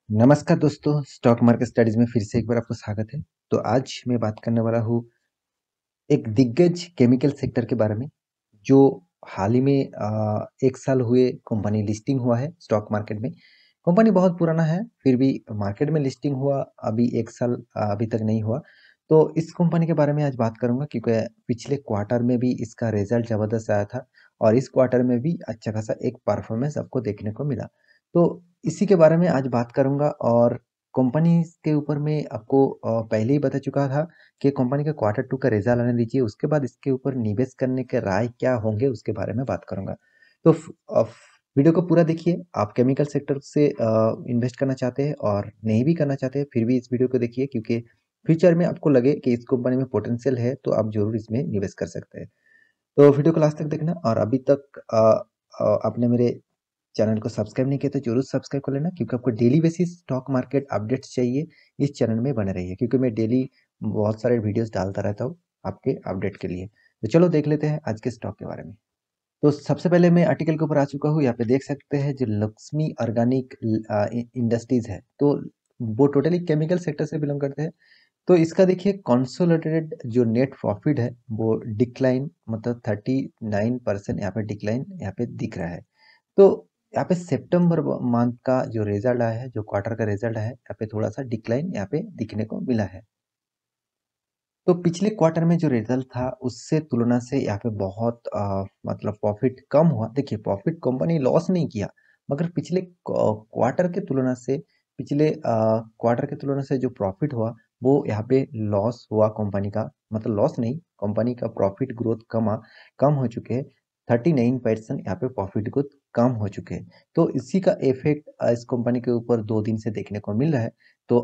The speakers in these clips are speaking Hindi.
नमस्कार दोस्तों, स्टॉक मार्केट स्टडीज में फिर से एक बार आपको स्वागत है। तो आज मैं बात करने वाला हूँ एक दिग्गज केमिकल सेक्टर के बारे में, जो हाल ही में 1 साल हुए कंपनी लिस्टिंग हुआ है स्टॉक मार्केट में। कंपनी बहुत पुराना है, फिर भी मार्केट में लिस्टिंग हुआ अभी 1 साल अभी तक नहीं हुआ। तो इस कंपनी के बारे में आज बात करूँगा क्योंकि पिछले क्वार्टर में भी इसका रिज़ल्ट ज़बरदस्त आया था और इस क्वार्टर में भी अच्छा खासा एक परफॉर्मेंस आपको देखने को मिला। तो इसी के बारे में आज बात करूँगा और कंपनी के ऊपर मैं आपको पहले ही बता चुका था कि कंपनी का क्वार्टर 2 का रिज़ल्ट आने दीजिए, उसके बाद इसके ऊपर निवेश करने के राय क्या होंगे उसके बारे में बात करूँगा। तो वीडियो को पूरा देखिए, आप केमिकल सेक्टर से इन्वेस्ट करना चाहते हैं और नहीं भी करना चाहते हैं, फिर भी इस वीडियो को देखिए क्योंकि फ्यूचर में आपको लगे कि इस कंपनी में पोटेंशियल है, तो आप ज़रूर इसमें निवेश कर सकते हैं। तो वीडियो को लास्ट तक देखना और अभी तक आपने मेरे चैनल को सब्सक्राइब नहीं किया तो जरूर सब्सक्राइब कर लेना क्योंकि आपको daily basis stock market updates चाहिए, इस चैनल में बने रहिए क्योंकि मैं डेली बहुत सारे वीडियोस डालता रहता हूँ आपके अपडेट के लिए। तो चलो देख लेते हैं आज के स्टॉक के बारे में। तो सबसे पहले मैं आर्टिकल के ऊपर आ चुका हूँ, यहाँ पे देख सकते हैं जो लक्ष्मी ऑर्गेनिक इंडस्ट्रीज है, तो वो टोटली केमिकल सेक्टर से बिलोंग करते हैं। तो इसका देखिए कंसोलिडेटेड जो नेट प्रॉफिट है वो डिक्लाइन मतलब 39% यहाँ पे डिक्लाइन यहाँ पे दिख रहा है। तो यहाँ पे सितंबर मंथ का जो रिजल्ट आया है, जो क्वार्टर का रिजल्ट है, यहाँ पे थोड़ा सा डिक्लाइन यहाँ पे दिखने को मिला है। तो पिछले क्वार्टर में जो रिजल्ट था उससे तुलना से यहाँ पे बहुत मतलब प्रॉफिट कम हुआ। देखिए प्रॉफिट कंपनी लॉस नहीं किया, मगर पिछले क्वार्टर के तुलना से पिछले क्वार्टर के तुलना से जो प्रॉफिट हुआ वो यहाँ पे लॉस हुआ कंपनी का, मतलब लॉस नहीं, कंपनी का प्रॉफिट ग्रोथ कम हो चुके हैं। 39% यहाँ पे प्रॉफिट ग्रोथ कम हो चुके हैं। तो इसी का इफेक्ट इस कंपनी के ऊपर 2 दिन से देखने को मिल रहा है। तो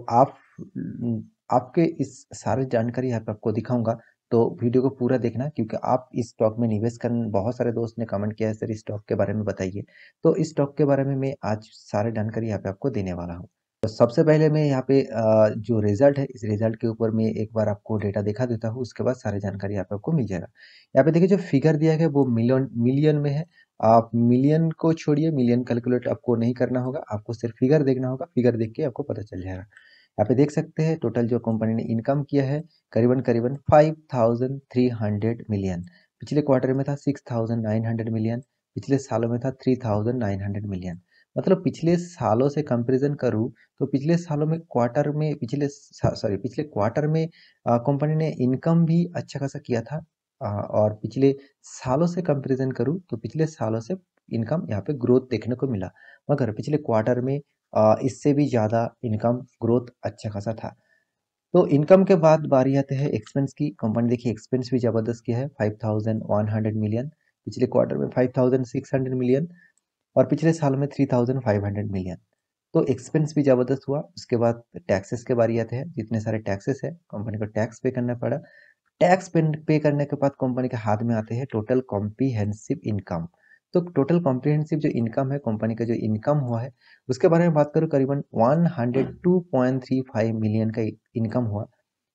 आपके इस सारी जानकारी यहाँ पे आपको दिखाऊंगा, तो वीडियो को पूरा देखना क्योंकि आप इस स्टॉक में निवेश करने, बहुत सारे दोस्त ने कमेंट किया है सर इस स्टॉक के बारे में बताइए। तो इस स्टॉक के बारे में मैं आज सारी जानकारी यहाँ पे आपको देने वाला हूँ। तो सबसे पहले मैं यहाँ पे जो रिजल्ट है, इस रिजल्ट के ऊपर मैं एक बार आपको डेटा दिखा देता हूँ, उसके बाद सारी जानकारी यहाँ पे आपको मिल जाएगा। यहाँ पे देखिए जो फिगर दिया गया है वो मिलियन मिलियन में है। आप मिलियन को छोड़िए, मिलियन कैलकुलेट आपको नहीं करना होगा, आपको सिर्फ फिगर देखना होगा, फिगर देख के आपको पता चल जाएगा। यहाँ पे देख सकते हैं टोटल जो कंपनी ने इनकम किया है करीबन करीबन 5300 मिलियन। पिछले क्वार्टर में था 6900 मिलियन, पिछले सालों में था 3900 मिलियन। मतलब पिछले सालों से कंपैरिजन करूँ तो पिछले सालों में क्वार्टर में पिछले क्वार्टर में कंपनी ने इनकम भी अच्छा खासा किया था। और पिछले सालों से कंपैरिजन करूँ तो पिछले सालों से इनकम यहाँ पे ग्रोथ देखने को मिला, मगर पिछले क्वार्टर में इससे भी ज़्यादा इनकम ग्रोथ अच्छा खासा था। तो इनकम के बाद बारी आते हैं एक्सपेंस की। कंपनी देखिए एक्सपेंस भी ज़बरदस्त किया है, 5100 मिलियन, पिछले क्वार्टर में 5600 मिलियन और पिछले साल में 3500 मिलियन। तो एक्सपेंस भी ज़बरदस्त हुआ। उसके बाद टैक्सेस के बारी आते हैं, जितने सारे टैक्सेस है कंपनी को टैक्स पे करना पड़ा। टैक्स पे करने के बाद कंपनी के हाथ में आते हैं टोटल कॉम्प्रिहेंसिव इनकम। तो टोटल कॉम्प्रिहेंसिव जो इनकम है, कंपनी का जो इनकम हुआ है उसके बारे में बात करूँ, करीबन 102.35 मिलियन का इनकम हुआ,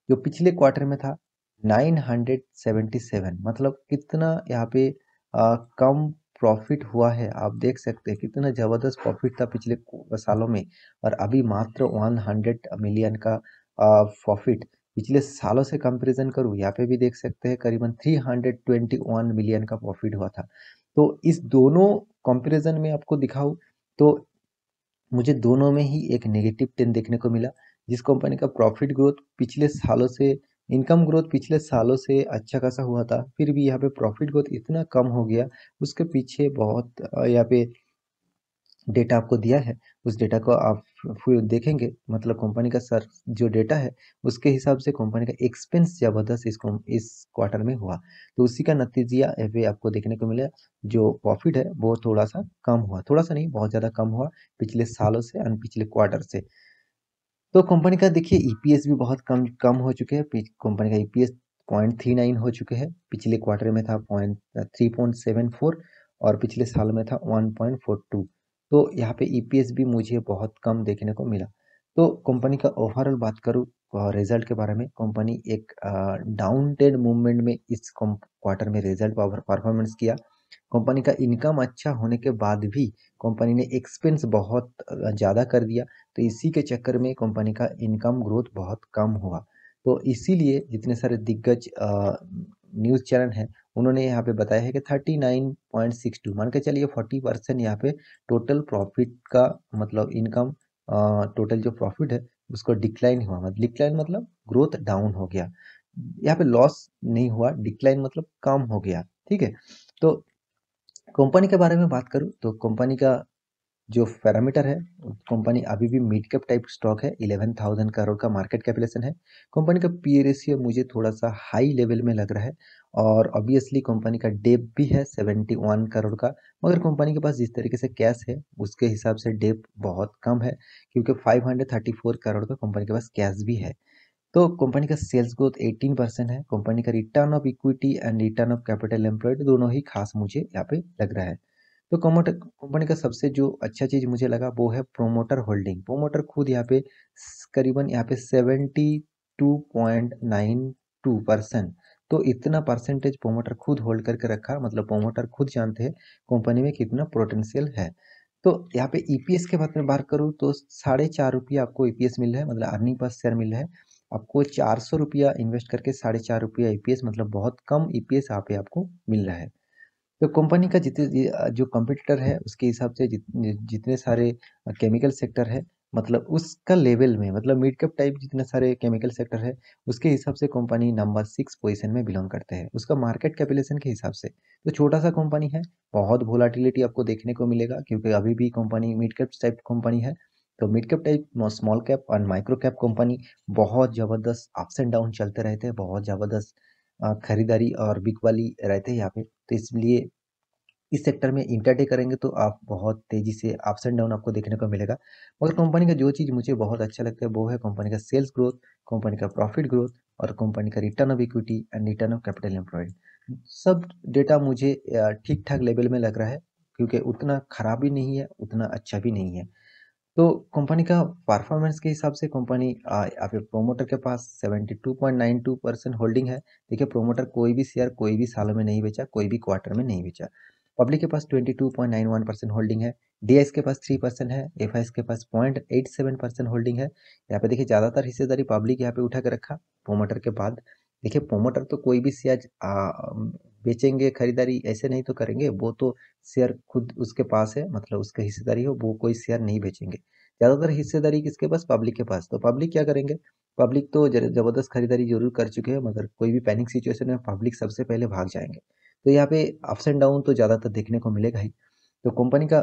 जो पिछले क्वार्टर में था 977। मतलब कितना यहाँ पे कम प्रॉफिट हुआ है, आप देख सकते हैं कितना जबरदस्त प्रॉफिट था पिछले सालों में, और अभी मात्र 100 मिलियन का प्रॉफिट। पिछले सालों से कंपैरिजन करूँ, यहाँ पे भी देख सकते हैं करीबन 321 मिलियन का प्रॉफिट हुआ था। तो इस दोनों कंपैरिजन में आपको दिखाऊं तो मुझे दोनों में ही एक नेगेटिव ट्रेंड देखने को मिला। जिस कंपनी का प्रॉफिट ग्रोथ पिछले सालों से, इनकम ग्रोथ पिछले सालों से अच्छा खासा हुआ था, फिर भी यहाँ पे प्रॉफिट ग्रोथ इतना कम हो गया। उसके पीछे बहुत यहाँ पे डेटा आपको दिया है, उस डेटा को आप फिर देखेंगे, मतलब कंपनी का सर जो डेटा है उसके हिसाब से कंपनी का एक्सपेंस जबरदस्त इस क्वार्टर में हुआ। तो उसी का नतीजा यहाँ पे आपको देखने को मिला। जो प्रॉफिट है वो थोड़ा सा कम हुआ, थोड़ा सा नहीं बहुत ज़्यादा कम हुआ पिछले सालों से और पिछले क्वार्टर से। तो कंपनी का देखिए ईपीएस भी बहुत कम कम हो चुके हैं। कंपनी का ईपीएस 0.39 हो चुके हैं, पिछले क्वार्टर में था 3.74 और पिछले साल में था 1.42। तो यहाँ पे ईपीएस भी मुझे बहुत कम देखने को मिला। तो कंपनी का ओवरऑल बात करूँ रिजल्ट के बारे में, कंपनी एक डाउन ट्रेंड मूवमेंट में इस क्वार्टर में रिजल्ट परफॉर्मेंस किया। कंपनी का इनकम अच्छा होने के बाद भी कंपनी ने एक्सपेंस बहुत ज़्यादा कर दिया, तो इसी के चक्कर में कंपनी का इनकम ग्रोथ बहुत कम हुआ। तो इसीलिए जितने सारे दिग्गज न्यूज़ चैनल हैं, उन्होंने यहाँ पे बताया है कि 39.62 मान के चलिए 40% यहाँ पे टोटल प्रॉफिट का मतलब इनकम, टोटल जो प्रॉफिट है उसको डिक्लाइन हुआ, मतलब डिक्लाइन मतलब ग्रोथ डाउन हो गया। यहाँ पे लॉस नहीं हुआ, डिक्लाइन मतलब कम हो गया, ठीक है। तो कंपनी के बारे में बात करूँ तो कंपनी का जो पैरामीटर है, कंपनी अभी भी मिड कैप टाइप स्टॉक है, 11,000 करोड़ का मार्केट कैपिटलाइजेशन है। कंपनी का पी रेशियो मुझे थोड़ा सा हाई लेवल में लग रहा है, और ऑब्वियसली कंपनी का डेप भी है 71 करोड़ का। मगर कंपनी के पास जिस तरीके से कैश है उसके हिसाब से डेप बहुत कम है, क्योंकि 534 करोड़ का कंपनी के पास कैश भी है। तो कंपनी का सेल्स ग्रोथ 18% है। कंपनी का return of equity and return of capital employed दोनों ही खास मुझे यहाँ पे लग रहा है। तो कंपनी का सबसे जो अच्छा चीज मुझे लगा वो है प्रोमोटर होल्डिंग। प्रोमोटर खुद यहाँ पे करीबन यहाँ पे 72.92%, तो इतना परसेंटेज प्रोमोटर खुद होल्ड करके रखा, मतलब प्रोमोटर खुद जानते हैं कंपनी में कितना पोटेंशियल है। तो यहाँ पे ईपीएस के बारे में बात करूँ तो 4.5 रुपया आपको ईपीएस मिल रहा है, मतलब अर्निंग पर शेयर मिल रहा है। आपको 400 रुपया इन्वेस्ट करके 4.5 रुपया ईपीएस, मतलब बहुत कम ईपीएस यहाँ पे आपको मिल रहा है। तो कंपनी का जितने जो कंपटीटर है उसके हिसाब से जितने सारे केमिकल सेक्टर है, मतलब उसका लेवल में, मतलब मिड कैप टाइप जितने सारे केमिकल सेक्टर है उसके हिसाब से कंपनी नंबर 6 पोजीशन में बिलोंग करते हैं, उसका मार्केट कैपिटलाइजेशन के हिसाब से। तो छोटा सा कंपनी है, बहुत वोलाटिलिटी आपको देखने को मिलेगा, क्योंकि अभी भी company mid cap type company है। तो mid cap type, small cap और माइक्रो कैप कंपनी बहुत जबरदस्त अप्स एंड डाउन चलते रहते हैं, बहुत जबरदस्त खरीदारी और बिकवाली रहते हैं यहाँ पे। तो इसलिए इस सेक्टर में इंटरडे करेंगे तो आप बहुत तेजी से अप्स एंड डाउन आपको देखने को मिलेगा। मगर कंपनी का जो चीज़ मुझे बहुत अच्छा लगता है वो है कंपनी का सेल्स ग्रोथ, कंपनी का प्रॉफिट ग्रोथ, और कंपनी का return of equity and return of capital employed. सब डेटा मुझे ठीक ठाक लेवल में लग रहा है, क्योंकि उतना खराब भी नहीं है उतना अच्छा भी नहीं है। तो कंपनी का परफॉर्मेंस के हिसाब से कंपनी आप प्रोमोटर के पास 72.92% होल्डिंग है। देखिए प्रोमोटर कोई भी शेयर कोई भी सालों में नहीं बेचा, कोई भी क्वार्टर में नहीं बेचा। पब्लिक के पास 22.91% होल्डिंग है। डीआईएस के पास 3% है। एफआईएस के पास 0.87% होल्डिंग है। यहाँ पे देखिए ज़्यादातर हिस्सेदारी पब्लिक यहाँ पे उठा के रखा प्रोमोटर के बाद। देखिए प्रोमोटर तो कोई भी शेयर बेचेंगे, खरीदारी ऐसे नहीं तो करेंगे, वो तो शेयर खुद उसके पास है, मतलब उसका हिस्सेदारी हो, वो कोई शेयर नहीं बेचेंगे। ज़्यादातर हिस्सेदारी किसके पास? पब्लिक के पास। तो पब्लिक क्या करेंगे? पब्लिक तो जबरदस्त खरीदारी जरूर कर चुके हैं, मगर कोई भी पैनिक सिचुएशन में पब्लिक सबसे पहले भाग जाएंगे। तो यहाँ पे अप्स एंड डाउन तो ज़्यादातर देखने को मिलेगा ही। तो कंपनी का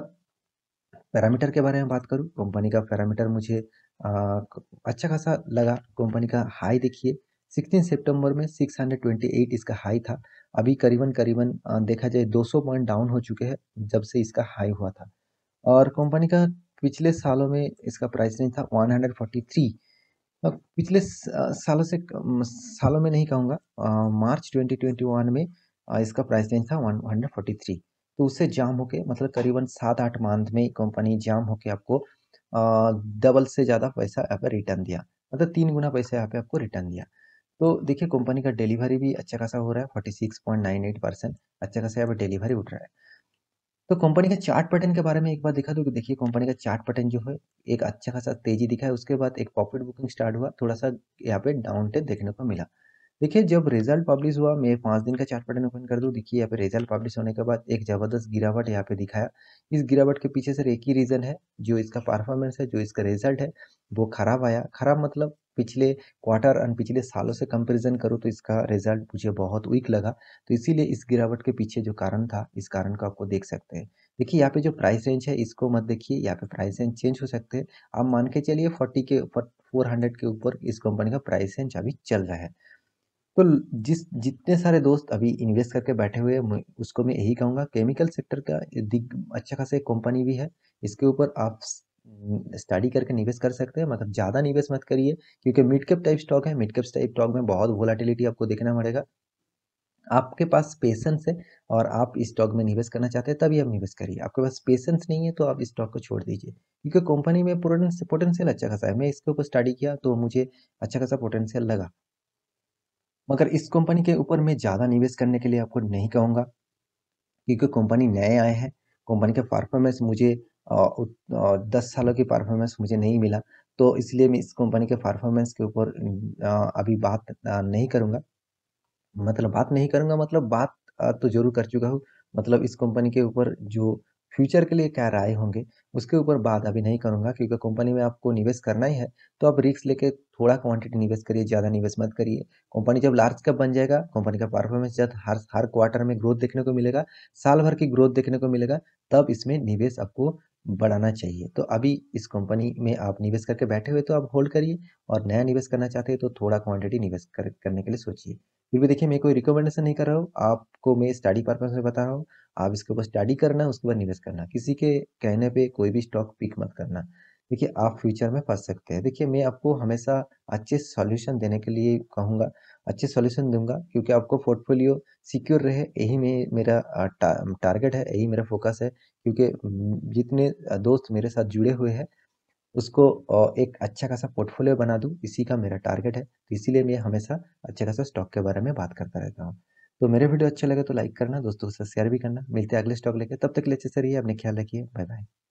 पैरामीटर के बारे में बात करूँ, कंपनी का पैरामीटर मुझे अच्छा खासा लगा। कंपनी का हाई देखिए 16 सितंबर में 628 इसका हाई था। अभी करीबन करीबन देखा जाए 200 पॉइंट डाउन हो चुके हैं जब से इसका हाई हुआ था। और कंपनी का पिछले सालों में इसका प्राइस रेंज था 143। पिछले सालों से सालों में नहीं कहूँगा, मार्च 2021 में इसका प्राइस रेंज था 143। तो उससे जाम होके, मतलब करीबन 7-8 मंथ में कंपनी जाम होके आपको डबल से ज़्यादा पैसा यहाँ पे रिटर्न दिया, मतलब 3 गुना पैसा यहाँ पे आपको रिटर्न दिया। तो देखिए कंपनी का डिलीवरी भी अच्छा खासा हो रहा है, 46.98%, अच्छा खासा यहाँ पे डिलीवरी उठ रहा है। तो कंपनी का चार्ट पैटर्न के बारे में एक बार दिखा दूं कि देखिए कंपनी का चार्ट पैटर्न जो है एक अच्छा खासा तेजी दिखा है, उसके बाद एक प्रॉफिट बुकिंग स्टार्ट हुआ, थोड़ा सा यहाँ पे डाउन ट्रेंड देखने को मिला। देखिए जब रिजल्ट पब्लिश हुआ, मैं 5 दिन का चार्ट पैटर्न ओपन कर दूं, देखिए यहाँ पे रिजल्ट पब्लिश होने के बाद एक जबरदस्त गिरावट यहाँ पे दिखाया। इस गिरावट के पीछे सिर्फ एक ही रीजन है, जो इसका परफॉर्मेंस है, जो इसका रिजल्ट है वो खराब आया। खराब मतलब पिछले क्वार्टर और पिछले सालों से कंपेरिजन करूँ तो इसका रिजल्ट मुझे बहुत वीक लगा। तो इसीलिए इस गिरावट के पीछे जो कारण था, इस कारण को आपको देख सकते हैं। देखिए यहाँ पे जो प्राइस रेंज है इसको मत देखिए, यहाँ पे प्राइस रेंज चेंज हो सकते हैं। आप मान के चलिए 40 के ऊपर, 400 के ऊपर इस कंपनी का प्राइस रेंज अभी चल रहा है। तो जितने सारे दोस्त अभी इन्वेस्ट करके बैठे हुए हैं, उसको मैं यही कहूँगा, केमिकल सेक्टर का अच्छा खासा एक कंपनी भी है, इसके ऊपर आप स्टडी करके निवेश कर सकते हैं, मगर ज़्यादा निवेश मत करिए, क्योंकि मिड कैप टाइप स्टॉक है। मिड कैप टाइप स्टॉक में बहुत वोलाटिलिटी आपको देखना पड़ेगा। आपके पास पेशेंस है और आप इस स्टॉक में निवेश करना चाहते हैं तभी आप निवेश करिए। आपके पास पेशेंस नहीं है तो आप इस स्टॉक को छोड़ दीजिए, क्योंकि कंपनी में पोटेंशियल अच्छा खासा है। मैं इसके ऊपर स्टडी किया तो मुझे अच्छा खासा पोटेंशियल लगा, मगर इस कंपनी के ऊपर मैं ज़्यादा निवेश करने के लिए आपको नहीं कहूँगा। क्योंकि कंपनी नए आए हैं, कंपनी का परफॉर्मेंस मुझे 10 सालों की परफॉर्मेंस मुझे नहीं मिला, तो इसलिए मैं इस कंपनी के परफॉर्मेंस के ऊपर अभी बात नहीं करूँगा। मतलब बात नहीं करूँगा, मतलब बात तो ज़रूर कर चुका हूँ। मतलब इस कंपनी के ऊपर जो फ्यूचर के लिए क्या राय होंगे, उसके ऊपर बात अभी नहीं करूँगा, क्योंकि कंपनी में आपको निवेश करना ही है, तो आप रिस्क लेके थोड़ा क्वांटिटी निवेश करिए, ज़्यादा निवेश मत करिए। कंपनी जब लार्ज कैप बन जाएगा, कंपनी का परफॉर्मेंस जब हर हर क्वार्टर में ग्रोथ देखने को मिलेगा, साल भर की ग्रोथ देखने को मिलेगा, तब इसमें निवेश आपको बढ़ाना चाहिए। तो अभी इस कंपनी में आप निवेश करके बैठे हुए तो आप होल्ड करिए, और नया निवेश करना चाहते हैं तो थोड़ा क्वांटिटी निवेश करने के लिए सोचिए। फिर भी देखिए, मैं कोई रिकमेंडेशन नहीं कर रहा हूँ, आपको मैं स्टडी पर्पस में बता रहा हूँ। आप इसके ऊपर स्टडी करना, उसके बाद निवेश करना। किसी के कहने पे कोई भी स्टॉक पिक मत करना। देखिए, आप फ्यूचर में फँस सकते हैं। देखिए, मैं आपको हमेशा अच्छे सॉल्यूशन देने के लिए कहूँगा, अच्छे सॉल्यूशन दूँगा, क्योंकि आपको पोर्टफोलियो सिक्योर रहे, यही मेरा टारगेट है, यही मेरा फोकस है। क्योंकि जितने दोस्त मेरे साथ जुड़े हुए हैं, उसको एक अच्छा खासा पोर्टफोलियो बना दूँ, इसी का मेरा टारगेट है। तो इसीलिए मैं हमेशा अच्छे खासा स्टॉक के बारे में बात करता रहता हूँ। तो मेरे वीडियो अच्छे लगे तो लाइक करना, दोस्तों के साथ शेयर भी करना। मिलते हैं अगले स्टॉक लेके, तब तक के लिए अच्छे से रहिए, अपने ख्याल रखिए। Bye bye.